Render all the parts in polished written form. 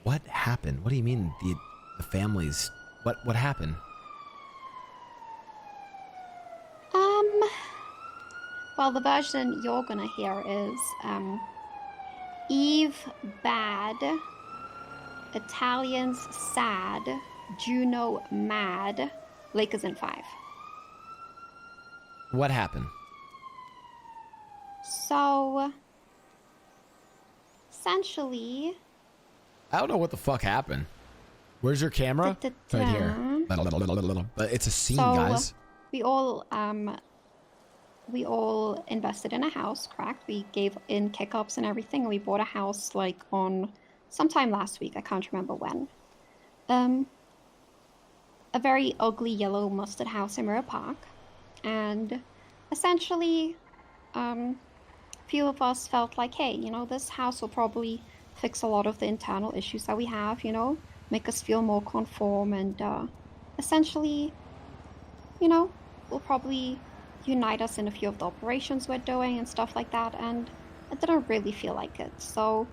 What happened? What do you mean the families? What happened? Well, the version you're gonna hear is Eve bad, Italians sad, Juno mad, Lakers in 5. What happened? So, essentially... I don't know what the fuck happened. Where's your camera? Right here. But it's a scene, guys. We all invested in a house, correct? We gave in kick-ups and everything, and we bought a house like on sometime last week. I can't remember when. A very ugly yellow mustard house in Mirror Park. And essentially, a few of us felt like, hey, you know, this house will probably fix a lot of the internal issues that we have, you know, make us feel more conform, and essentially, you know, will probably unite us in a few of the operations we're doing and stuff like that. And it didn't really feel like it. So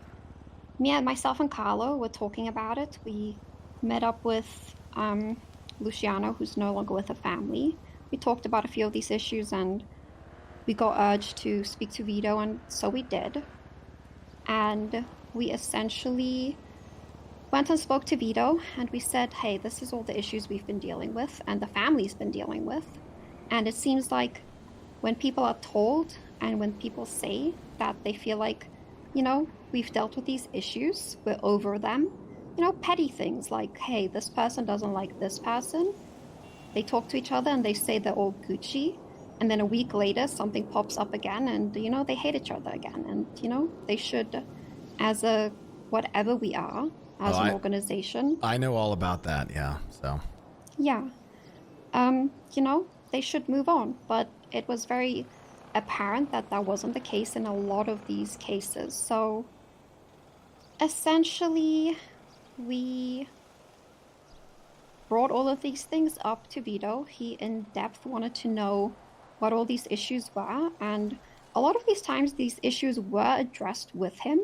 myself and Carlo were talking about it. We met up with Luciano, who's no longer with the family. We talked about a few of these issues, and we got urged to speak to Vito, and so we did. And we essentially went and spoke to Vito, and we said, hey, this is all the issues we've been dealing with and the family's been dealing with. And it seems like when people are told and when people say that they feel like, you know, we've dealt with these issues, we're over them, you know, petty things like, hey, this person doesn't like this person. They talk to each other and they say they're all Gucci. And then a week later, something pops up again and, you know, they hate each other again. And, you know, they should, as a whatever we are, as an organization. I know all about that, yeah, so. Yeah. You know, they should move on. But it was very apparent that that wasn't the case in a lot of these cases. So essentially, we brought all of these things up to Vito. He in depth wanted to know what all these issues were, and a lot of these times these issues were addressed with him,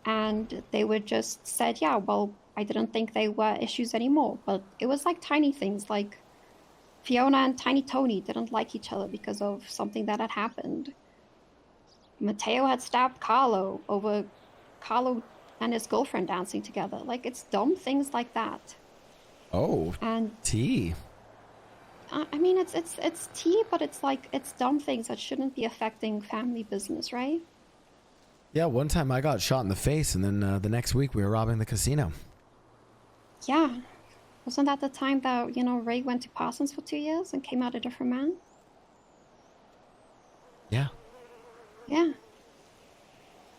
and they were just said, yeah, well, I didn't think they were issues anymore. But it was like tiny things, like Fiona and Tiny Tony didn't like each other because of something that had happened. Matteo had stabbed Carlo over Carlo and his girlfriend dancing together. Like, it's dumb things like that. Oh, and tea. I mean, it's tea, but it's like, it's dumb things that shouldn't be affecting family business, right? Yeah, one time I got shot in the face, and then the next week we were robbing the casino. Yeah. Wasn't that the time that, you know, Ray went to Parsons for 2 years and came out a different man? Yeah. Yeah.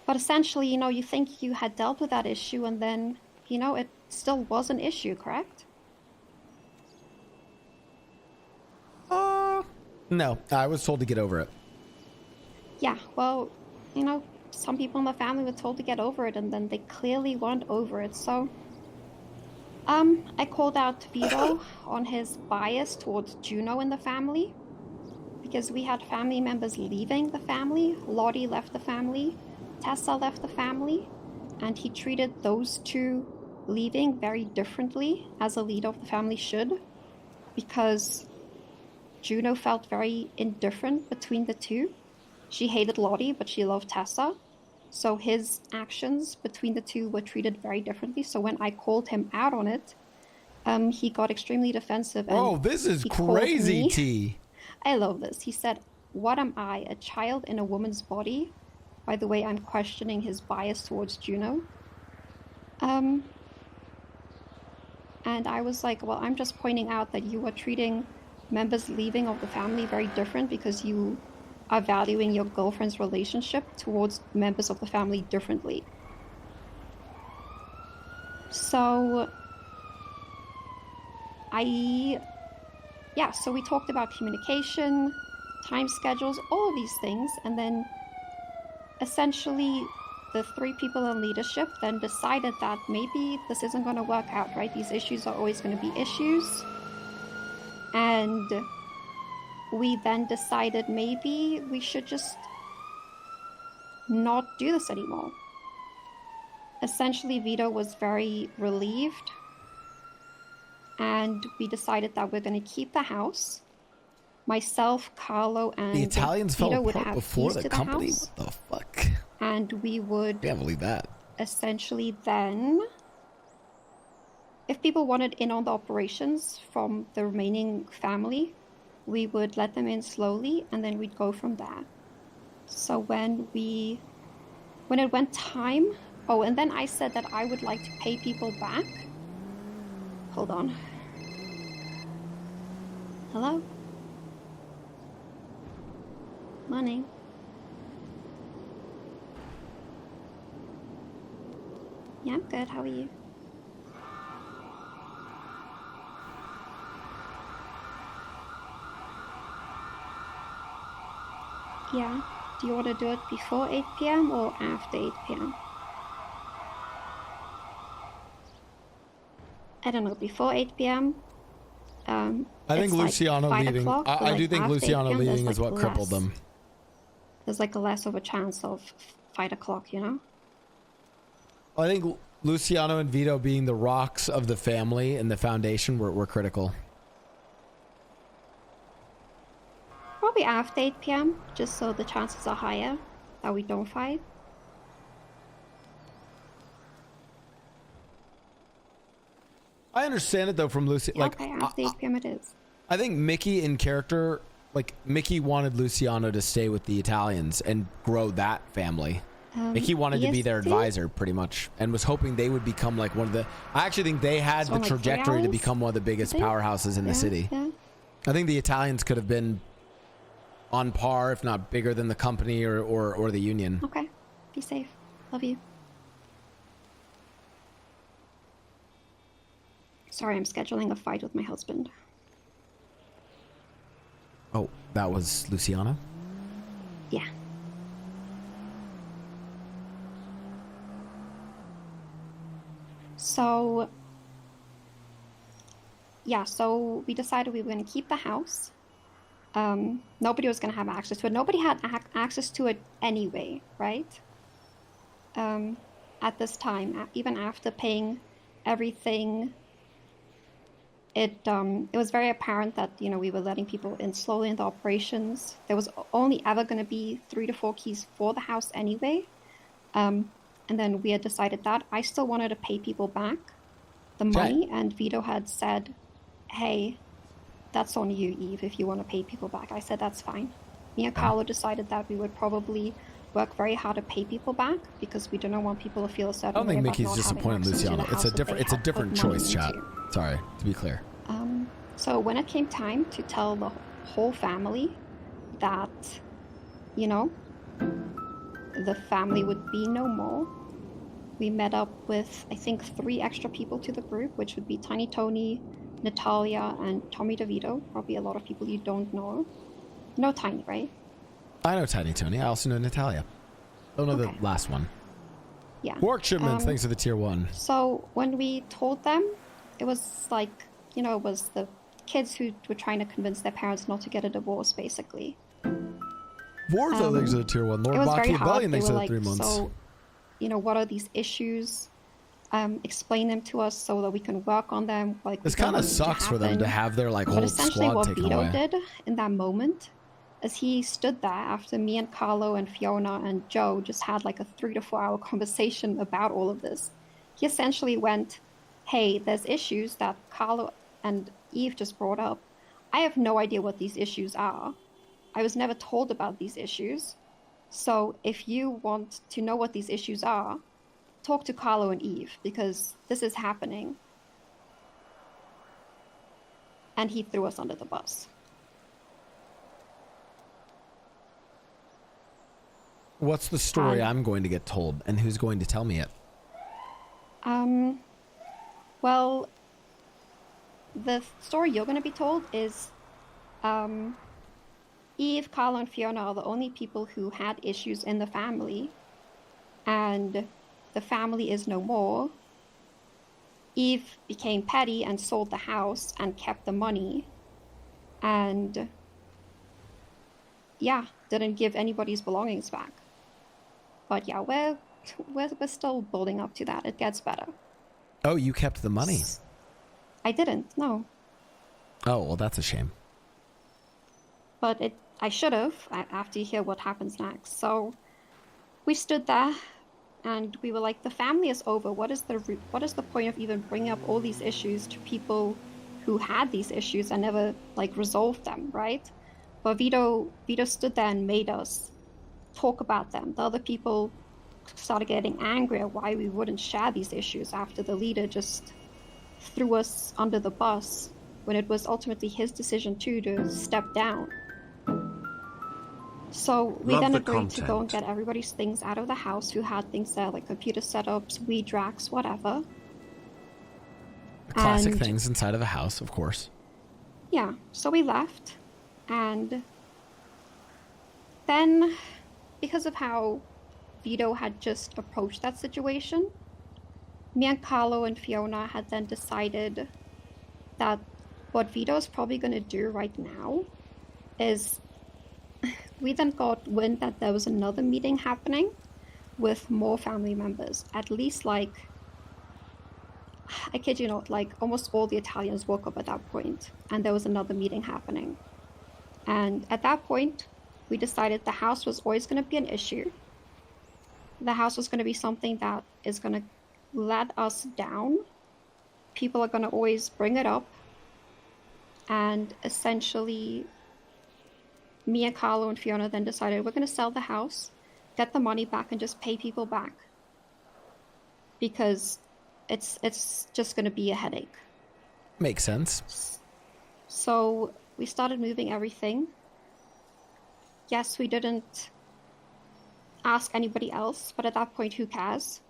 But essentially, you know, you think you had dealt with that issue, and then, you know, it still was an issue, correct? No, I was told to get over it. Yeah, well, you know, some people in the family were told to get over it, and then they clearly weren't over it. So I called out Vito on his bias towards Juno in the family, because we had family members leaving the family. Lottie left the family, Tessa left the family, and he treated those two leaving very differently, as a leader of the family should, because Juno felt very indifferent between the two. She hated Lottie, but she loved Tessa. So his actions between the two were treated very differently. So when I called him out on it, he got extremely defensive. Oh, this is crazy, T. I love this. He said, what am I, a child in a woman's body? By the way, I'm questioning his bias towards Juno. And I was like, well, I'm just pointing out that you are treating members leaving of the family very different, because you are valuing your girlfriend's relationship towards members of the family differently. So so we talked about communication, time schedules, all of these things, and then essentially the three people in leadership then decided that maybe this isn't going to work out, right? These issues are always going to be issues. And we then decided maybe we should just not do this anymore. essentially Vito was very relieved, and we decided that we're going to keep the house. Myself, Carlo, and The Italians Vito fell would apart have before keys the to the company? house, What the fuck? and we would Can't believe that. essentially then, if people wanted in on the operations from the remaining family, we would let them in slowly, and then we'd go from there. So when it went time, oh, and then I said that I would like to pay people back. Hold on. Hello? Morning. Yeah, I'm good. How are you? Yeah. Do you want to do it before 8 p.m. or after 8 p.m.? I don't know, before 8 p.m. I think Luciano like leaving. I do think Luciano leaving is what crippled them. There's like less of a chance of 5 o'clock, you know? I think Luciano and Vito being the rocks of the family and the foundation were critical. Probably after 8 p.m., just so the chances are higher that we don't fight. I understand it though from Lucy. Yeah, like, okay, after 8 p.m. it is. I think Mickey in character, like Mickey wanted Luciano to stay with the Italians and grow that family. Mickey wanted to be their advisor pretty much and was hoping they would become like one of the, I actually think they had the trajectory to become one of the biggest powerhouses in the city. Yeah. I think the Italians could have been on par, if not bigger than the company or the union. Okay. Be safe. Love you. Sorry, I'm scheduling a fight with my husband. Oh, that was Luciano? Yeah. So, yeah, so we decided we were going to keep the house. Nobody was going to have access to it. Nobody had access to it anyway, right? At this time, even after paying everything, it was very apparent that, you know, we were letting people in slowly in the operations. There was only ever going to be 3 to 4 keys for the house anyway. And then we had decided that I still wanted to pay people back the money, and Vito had said, hey, that's on you, Eve, if you want to pay people back. I said, that's fine. Me and Carlo decided that we would probably work very hard to pay people back because we don't want people to feel a certain way. I don't think Mickey's disappointed in Luciano. It's a different choice, chat. Sorry, to be clear. So when it came time to tell the whole family that, you know, the family would be no more, we met up with, I think, 3 extra people to the group, which would be Tiny Tony, Natalia, and Tommy DeVito. Probably a lot of people you don't know. No Tiny, right? I know Tiny Tony. I also know Natalia. Don't know the last one. Yeah. Work shipments, thanks for the tier 1. So when we told them, it was like, you know, it was the kids who were trying to convince their parents not to get a divorce, basically. Warzo, thanks for the tier 1. Lord Machiavellian, thanks for the 3 months. So, you know, what are these issues? Explain them to us so that we can work on them. Like, this kind of sucks for them to have their like whole squad taken away. But essentially what Vito did in that moment is he stood there after me and Carlo and Fiona and Joe just had like a 3 to 4 hour conversation about all of this. He essentially went, hey, there's issues that Carlo and Eve just brought up. I have no idea what these issues are. I was never told about these issues. So if you want to know what these issues are, talk to Carlo and Eve, because this is happening. And he threw us under the bus. What's the story I'm going to get told, and who's going to tell me it? Well, the story you're going to be told is Eve, Carlo, and Fiona are the only people who had issues in the family, and the family is no more. Eve became petty and sold the house and kept the money, and yeah, didn't give anybody's belongings back. But yeah, we're we're still building up to that. It gets better. Oh, you kept the money. I didn't, no. Oh, well, that's a shame. But I should have, after you hear what happens next. So we stood there and we were like, the family is over. What is the point of even bringing up all these issues to people who had these issues and never like resolved them, right? But Vito stood there and made us talk about them. The other people started getting angry at why we wouldn't share these issues after the leader just threw us under the bus when it was ultimately his decision too to step down. So we then agreed to go and get everybody's things out of the house who had things there, like computer setups, weed racks, whatever. Classic things inside of a house, of course. Yeah, so we left. And then, because of how Vito had just approached that situation, me and Carlo and Fiona had then decided that what Vito's probably going to do right now is we then got wind that there was another meeting happening with more family members. At least, like, I kid you not, like almost all the Italians woke up at that point, and there was another meeting happening. And at that point, we decided the house was always going to be an issue. The house was going to be something that is going to let us down. People are going to always bring it up. And essentially, me and Carlo and Fiona then decided we're going to sell the house, get the money back, and just pay people back. Because it's just going to be a headache. Makes sense. So we started moving everything. Yes, we didn't ask anybody else, but at that point, who cares?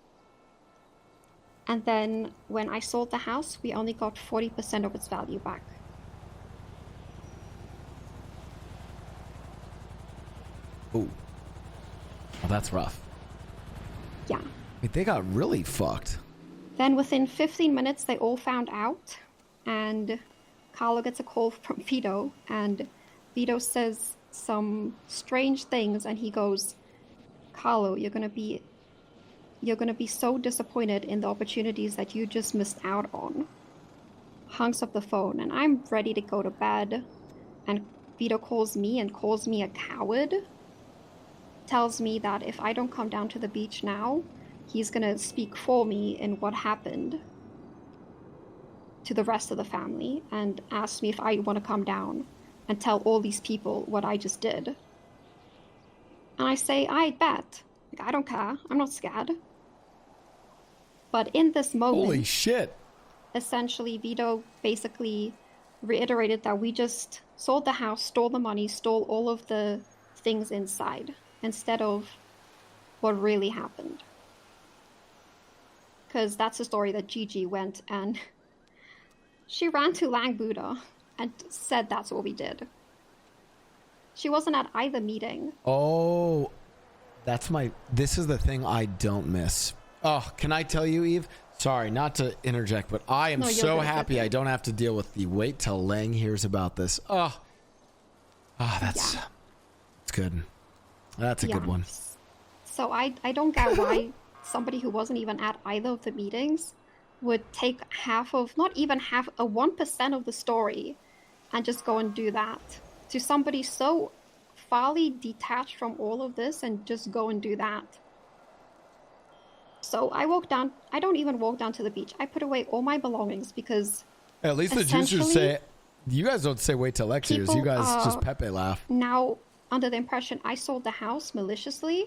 And then when I sold the house, we only got 40% of its value back. Ooh. Well, that's rough. Yeah. They got really fucked. Then within 15 minutes, they all found out, and Carlo gets a call from Vito, and Vito says some strange things, and he goes, Carlo, you're gonna be so disappointed in the opportunities that you just missed out on. Hangs up the phone, and I'm ready to go to bed, and Vito calls me a coward, tells me that if I don't come down to the beach now, he's gonna speak for me in what happened to the rest of the family, and asks me if I want to come down and tell all these people what I just did. And I say, I bet. Like, I don't care. I'm not scared. But in this moment... Holy shit. Essentially, Vito basically reiterated that we just sold the house, stole the money, stole all of the things inside, instead of what really happened. Because that's the story that Gigi went and she ran to Lang Buddha and said that's what we did. She wasn't at either meeting. Oh, this is the thing I don't miss. Oh, can I tell you, Eve? Sorry, not to interject, but I am so happy I don't have to deal with the wait till Lang hears about this. It's good. That's a good one. So I don't get why somebody who wasn't even at either of the meetings would take not even half, 1% of the story and just go and do that to somebody so farly detached from all of this and just go and do that. So I don't even walk down to the beach. I put away all my belongings because at least the juicers say, you guys don't say wait till Lex hears. You guys just Pepe laugh. Now under the impression I sold the house maliciously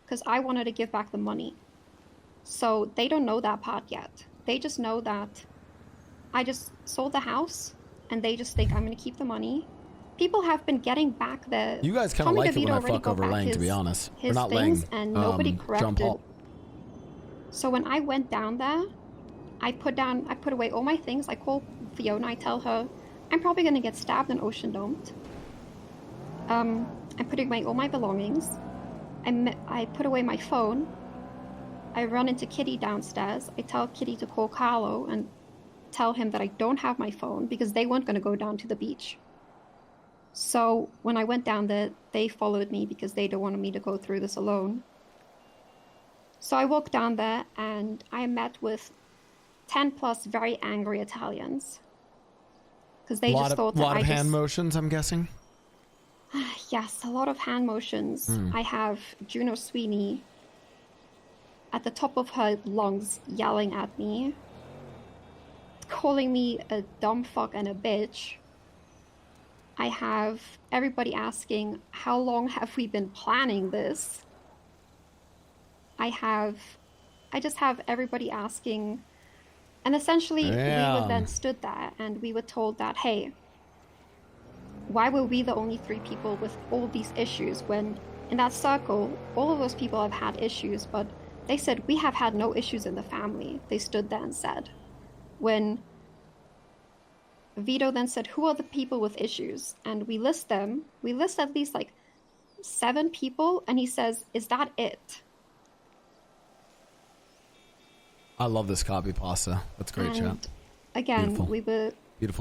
because I wanted to give back the money. So they don't know that part yet. They just know that I just sold the house and they just think I'm going to keep the money. People have been getting back the... You guys kind of like it when I fuck over Lang, to be honest. His not things, Lang, and nobody corrected. John Paul. So when I went down there, I put away all my things. I call Fiona. I tell her I'm probably going to get stabbed and ocean dumped. I'm putting away all my belongings. I put away my phone. I run into Kitty downstairs. I tell Kitty to call Carlo and tell him that I don't have my phone because they weren't going to go down to the beach. So when I went down there, they followed me because they don't want me to go through this alone. So I walked down there and I met with 10 plus very angry Italians. Because they just thought that lot of hand motions, I'm guessing. Yes, a lot of hand motions. I have Juno Sweeney at the top of her lungs yelling at me, calling me a dumb fuck and a bitch. I have everybody asking, how long have we been planning this? I just have everybody asking, and essentially we were then stood there and we were told that, hey, why were we the only 3 people with all these issues when in that circle, all of those people have had issues, but they said, we have had no issues in the family. They stood there and said, when Vito then said, who are the people with issues? And we list them. We list at least like 7 people. And he says, is that it? I love this copy pasta. That's great, chat. Again, beautiful. We were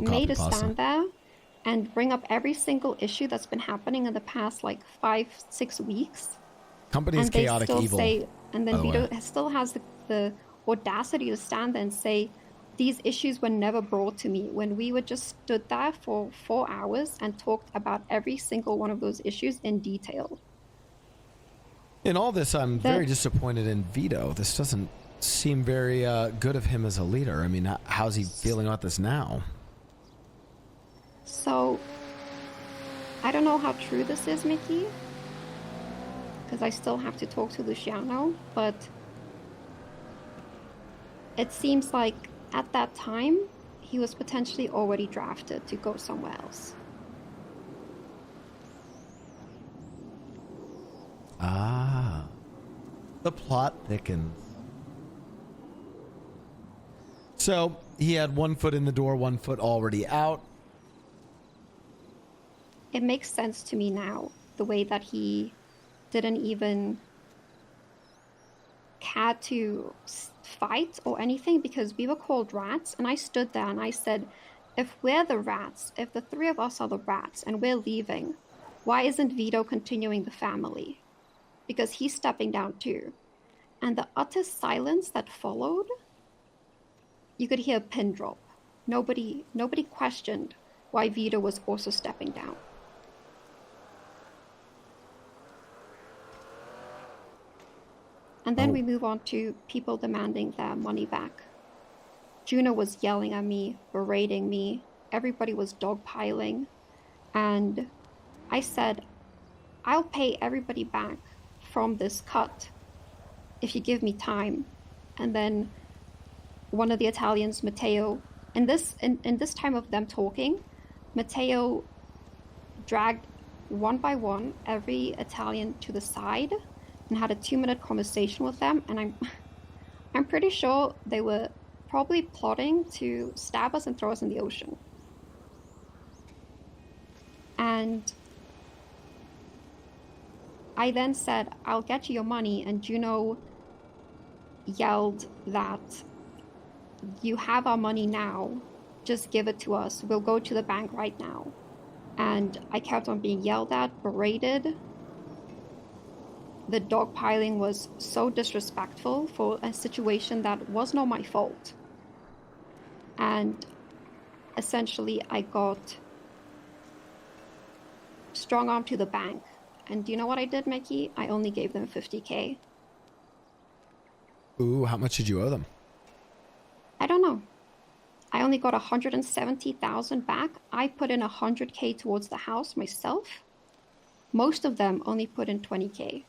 made to stand there and bring up every single issue that's been happening in the past like 5-6 weeks. Company's chaotic evil. And then Vito still has the audacity to stand there and say, these issues were never brought to me, when we were just stood there for 4 hours and talked about every single one of those issues in detail. In all this, I'm very disappointed in Vito. This doesn't seem very good of him as a leader. I mean, how's he feeling about this now? So, I don't know how true this is, Mickey, because I still have to talk to Luciano, but it seems like at that time, he was potentially already drafted to go somewhere else. Ah, the plot thickens. So he had 1 foot in the door, 1 foot already out. It makes sense to me now, the way that he didn't even care to fight or anything, because we were called rats, and I stood there and I said, if we're the rats, if the 3 of us are the rats and we're leaving, why isn't Vito continuing the family? Because he's stepping down too. And the utter silence that followed, you could hear a pin drop. Nobody questioned why Vito was also stepping down. And then we move on to people demanding their money back. Juno was yelling at me, berating me. Everybody was dogpiling. And I said, I'll pay everybody back from this cut if you give me time. And then one of the Italians, Matteo, in this time of them talking, Matteo dragged one by one every Italian to the side and had a 2-minute conversation with them, and I'm pretty sure they were probably plotting to stab us and throw us in the ocean. And I then said, I'll get you your money, and Juno yelled that, you have our money now, just give it to us, we'll go to the bank right now. And I kept on being yelled at, berated. The dogpiling was so disrespectful for a situation that was not my fault. And essentially I got strong-armed to the bank. And do you know what I did, Mickey? I only gave them 50K. Ooh, how much did you owe them? I don't know. I only got 170,000 back. I put in 100K towards the house myself. Most of them only put in 20K.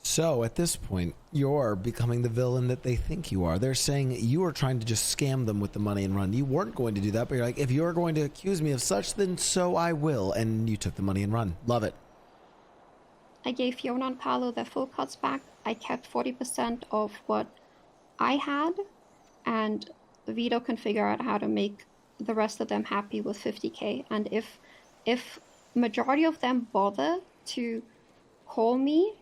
So at this point, you're becoming the villain that they think you are. They're saying you were trying to just scam them with the money and run. You weren't going to do that, but you're like, if you're going to accuse me of such, then so I will. And you took the money and run. Love it. I gave Fiona and Paolo their full cuts back. I kept 40% of what I had, and Vito can figure out how to make the rest of them happy with 50K. And if majority of them bother to call me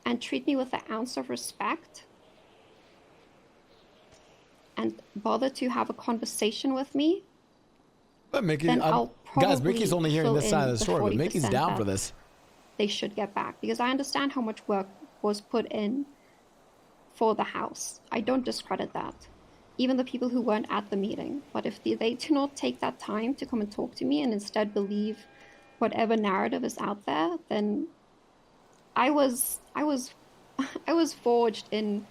and treat me with an ounce of respect and bother to have a conversation with me, but Mickey, then I'll probably guys, Mickey's only hearing this side of the story, but Mickey's down for this. They should get back, because I understand how much work was put in for the house. I don't discredit that. Even the people who weren't at the meeting. But if they do not take that time to come and talk to me and instead believe whatever narrative is out there, then I was forged in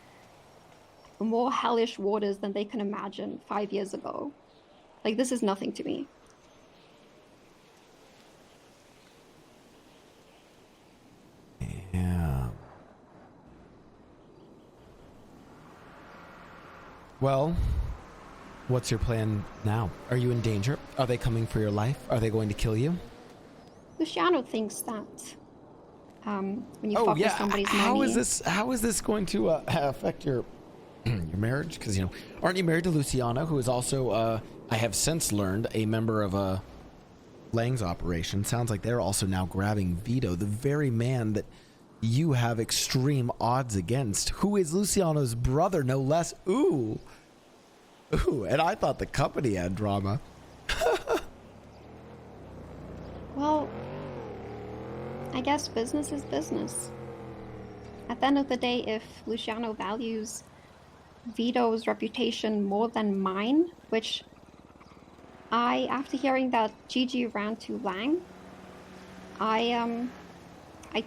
more hellish waters than they can imagine 5 years ago. Like, this is nothing to me. Yeah. Well, what's your plan now? Are you in danger? Are they coming for your life? Are they going to kill you? Luciano thinks that when you fuck with somebody's money... How is this going to affect your your marriage? Because, you know, aren't you married to Luciano, who is also, I have since learned, a member of Lang's operation? Sounds like they're also now grabbing Vito, the very man that you have extreme odds against, who is Luciano's brother, no less. Ooh. Ooh, and I thought the company had drama. Well, I guess business is business. At the end of the day, if Luciano values Vito's reputation more than mine, which after hearing that Gigi ran to Lang, I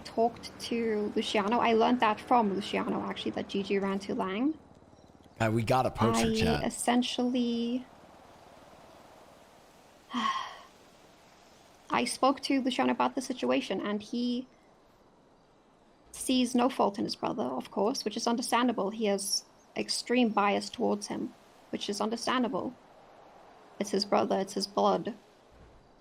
talked to Luciano. I learned that from Luciano, actually, that Gigi ran to Lang. We got a poacher chat. Essentially... I spoke to Luciano about the situation, and he sees no fault in his brother, of course, which is understandable. He has extreme bias towards him, which is understandable. It's his brother, it's his blood.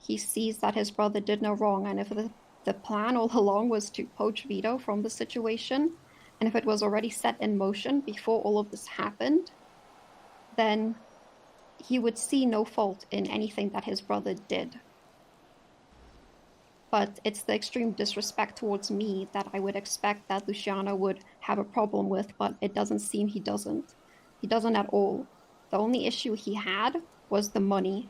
He sees that his brother did no wrong, and if the plan all along was to poach Vito from the situation, and if it was already set in motion before all of this happened, then he would see no fault in anything that his brother did. But it's the extreme disrespect towards me that I would expect that Luciano would have a problem with, but it doesn't seem he doesn't. He doesn't at all. The only issue he had was the money.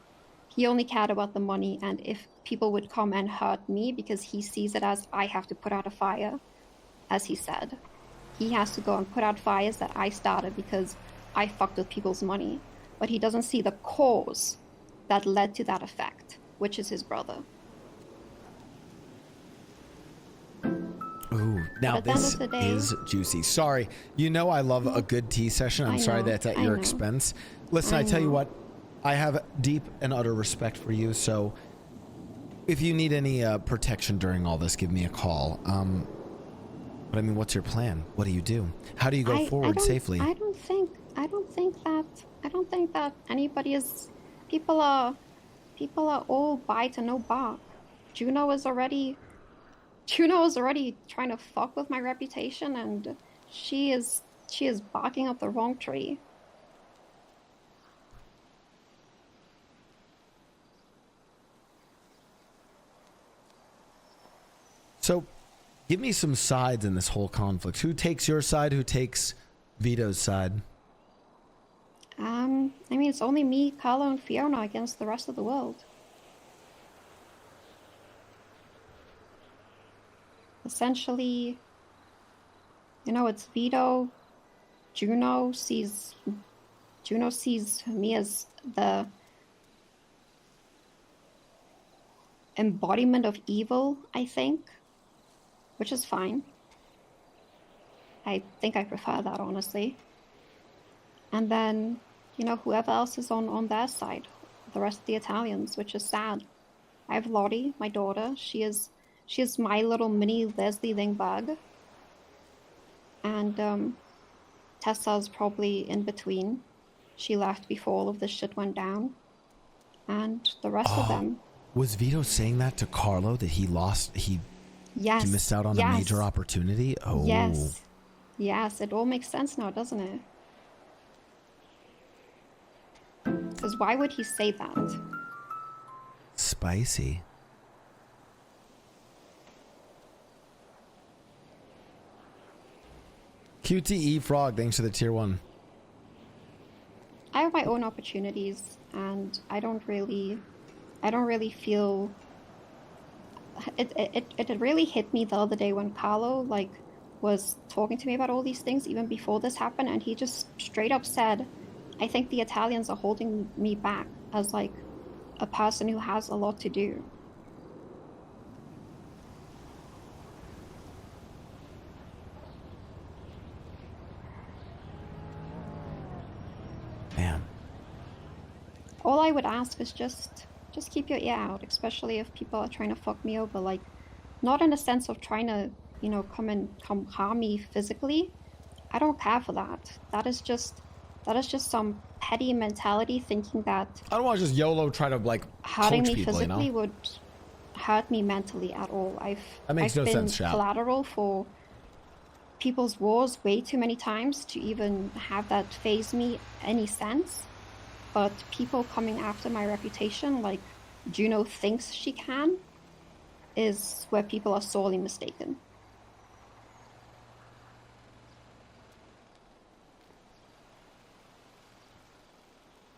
He only cared about the money, and if people would come and hurt me because he sees it as I have to put out a fire, as he said. He has to go and put out fires that I started because I fucked with people's money. But he doesn't see the cause that led to that effect, which is his brother. Ooh, now this is juicy. Sorry, you know I love a good tea session. I'm sorry that's at your expense. Listen, I tell you what, I have deep and utter respect for you, so if you need any protection during all this, give me a call. But I mean, what's your plan? What do you do? How do you go forward safely? I don't think that anybody is... People are all bite and no bark. Juno is already trying to fuck with my reputation, and she is barking up the wrong tree. So, give me some sides in this whole conflict. Who takes your side? Who takes Vito's side? I mean, it's only me, Carlo, and Fiona against the rest of the world. Essentially, you know, it's Vito. Juno sees me as the embodiment of evil, I think, which is fine. I think I prefer that, honestly. And then, you know, whoever else is on their side, the rest of the Italians, which is sad. I have Lottie, my daughter. She is my little mini Leslie Lingberg. And Tessa's probably in between. She left before all of this shit went down. And the rest of them. Was Vito saying that to Carlo, that he missed out on a major opportunity? Oh. Yes, it all makes sense now, doesn't it? Because why would he say that? Spicy. QTE Frog, thanks for the tier 1. I have my own opportunities, and I don't really feel... It really hit me the other day when Carlo, like, was talking to me about all these things even before this happened, and he just straight up said, I think the Italians are holding me back as like a person who has a lot to do. Man. All I would ask is just keep your ear out, especially if people are trying to fuck me over, like not in a sense of trying to, you know, come harm me physically. I don't care for that. That is just some petty mentality, thinking that I don't want to just YOLO try to like hurting coach me people, physically you know? would hurt me mentally at all. That makes I've no been sense, Shab. collateral for people's wars way too many times to even have that phase me any sense. But people coming after my reputation like Juno thinks she can is where people are sorely mistaken.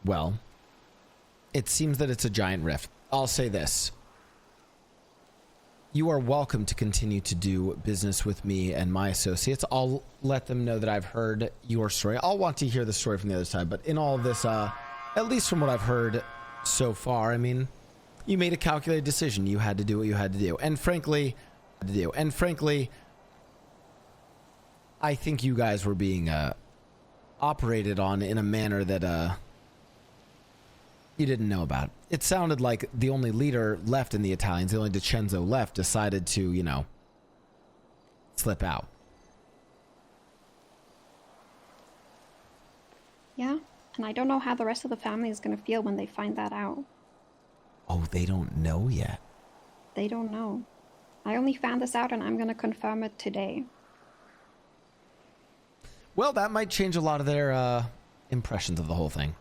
Well, it seems that it's a giant rift. I'll say this. You are welcome to continue to do business with me and my associates. I'll let them know that I've heard your story. I'll want to hear the story from the other side, but in all of this, at least from what I've heard so far, I mean, you made a calculated decision. You had to do what you had to do. And frankly, I think you guys were being operated on in a manner that you didn't know about. It sounded like the only leader left in the Italians, the only DiCenzo left, decided to, you know, slip out. Yeah, and I don't know how the rest of the family is going to feel when they find that out. Oh, they don't know yet. They don't know. I only found this out and I'm going to confirm it today. Well, that might change a lot of their impressions of the whole thing.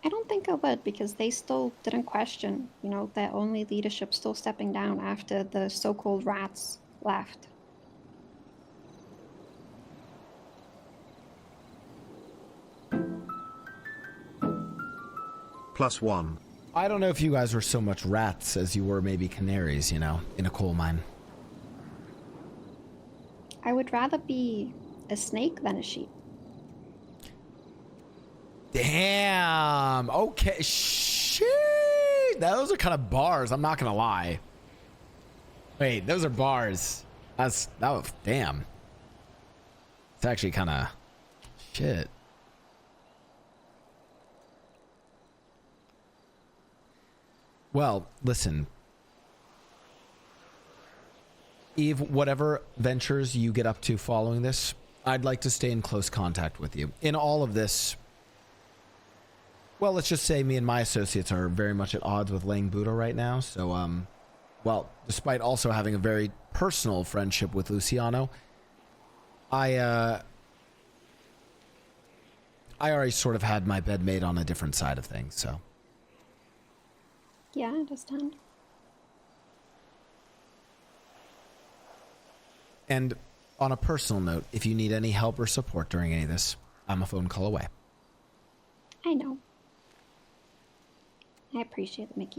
I don't think it would, because they still didn't question, you know, their only leadership still stepping down after the so-called rats left. +1. I don't know if you guys were so much rats as you were maybe canaries, you know, in a coal mine. I would rather be a snake than a sheep. Damn. Okay. Shit. Those are kind of bars. I'm not gonna lie. Wait, those are bars. That was damn. It's actually kind of shit. Well, listen, Eve, whatever ventures you get up to following this, I'd like to stay in close contact with you. In all of this, well, let's just say me and my associates are very much at odds with Lang Buddha right now. So, well, despite also having a very personal friendship with Luciano, I already sort of had my bed made on a different side of things, so. Yeah, I understand. And on a personal note, if you need any help or support during any of this, I'm a phone call away. I know. I appreciate it, Mickey.